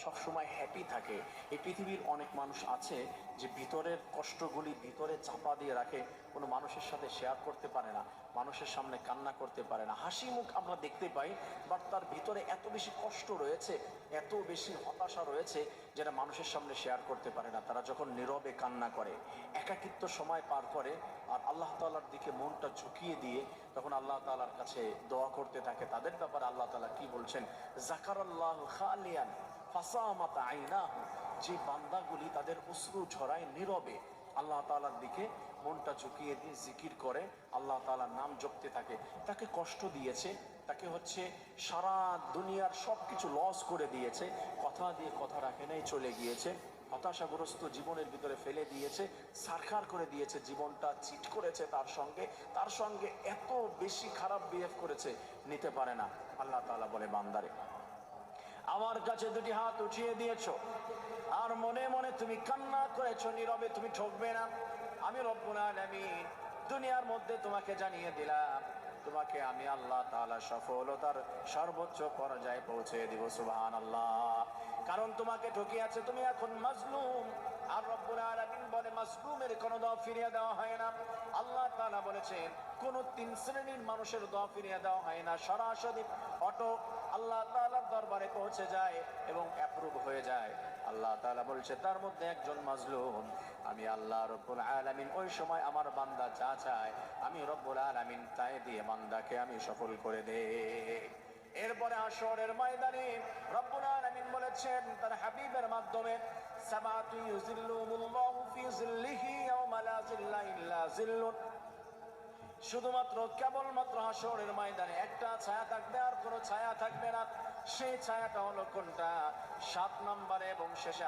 সব সময় হ্যাপি থাকে। এই পৃথিবীর অনেক মানুষ আছে যে ভিতরের কষ্টগুলি ভিতরে চাপা দিয়ে রাখে, কোনো মানুষের সাথে শেয়ার করতে পারে না, মানুষের সামনে কান্না করতে পারে না। হাসি মুখ আমরা দেখতে পাই, বাট তার ভিতরে এত বেশি কষ্ট রয়েছে, এত বেশি হতাশা রয়েছে, যেটা মানুষের সামনে শেয়ার করতে পারে না। তারা যখন নীরবে কান্না করে, একাকিত্ব সময় পার করে, আর আল্লাহ তাআলার দিকে মনটা ঝুঁকিয়ে দিয়ে তখন আল্লাহ তাআলার কাছে দোয়া করতে থাকে, তাদের ব্যাপারে আল্লাহ তাআলা কি বলছেন? যাকারাল্লাহু খালিয়ান ফাসামাত আইনাহু, যে বান্দাগুলি তাদের অশ্রু ঝরায় নীরবে আল্লাহ তাআলার দিকে মনটা ঝুঁকিয়ে দিয়ে জিকির করে, আল্লাহ তাআলার নাম জপতে থাকে। তাকে কষ্ট দিয়েছে, তাকে সারা দুনিয়ার সব কিছু লস করে দিয়েছে, কথা দিয়ে কথা রাখে নাই, চলে গিয়েছে, হতাশাগ্রস্ত জীবনের ভিতরে ফেলে দিয়েছে, সারখার করে দিয়েছে, জীবনটা চিট করেছে তার সঙ্গে এত বেশি খারাপ বিহেভ করেছে, নিতে পারে না। আল্লাহ তাআলা বলে, বান্দারে, আমার কাছে দুটি হাত উঠিয়ে দিয়েছো আর মনে মনে তুমি কান্না করেছো, নীরবে তুমি ঠকবে না। আমি রব্বুল আলামিন দুনিয়ার মধ্যে তোমাকে জানিয়ে দিলাম, তোমাকে আমি আল্লাহ তাআলা সফলতার সর্বোচ্চ পর্যায়ে পৌঁছে দিব। সুবহানাল্লাহ। কারণ তোমাকে ঠকিয়েছে, তুমি এখন মাজলুম। আর রব্বুল আলামিন বলে, মাজলুমের কোনো দোয়া ফিরিয়ে দেওয়া হয় না। আল্লাহ তাআলা বলেছেন, কোন তিন শ্রেণীর মানুষের দোয়া ফিরিয়ে দেওয়া হয় না, সরাসরি অটো আল্লাহ তাআলার দরবারে পৌঁছে যায় এবং অ্যাপ্রুভ হয়ে যায়। আল্লাহ তাআলা বলছে, তার মধ্যে একজন মাজলুম। আমি আল্লাহ রব্বুল আলামিন ওই সময় আমার বান্দা যা চায়, আমি রব্বুল আলামিন তাই দিয়ে বান্দাকে আমি সফল করে দেই। এরপরে হাশরের ময়দানে রব্বুল আলামিন বলেছেন তার হাবিবের মাধ্যমে, সামাতু ইউজিল্লুহুমুল্লাহু ফি জিল্লিহি ইয়াওমা লা জিল্লা ইল্লা জিল্লুহ। শুধুমাত্র কেবলমাত্র হাশরের ময়দানে একটা ছায়া থাকবে, আর কোনো ছায়া থাকবে না। সেই ছায়াটা হলো কোনটা? 7 নম্বরে এবং শেষে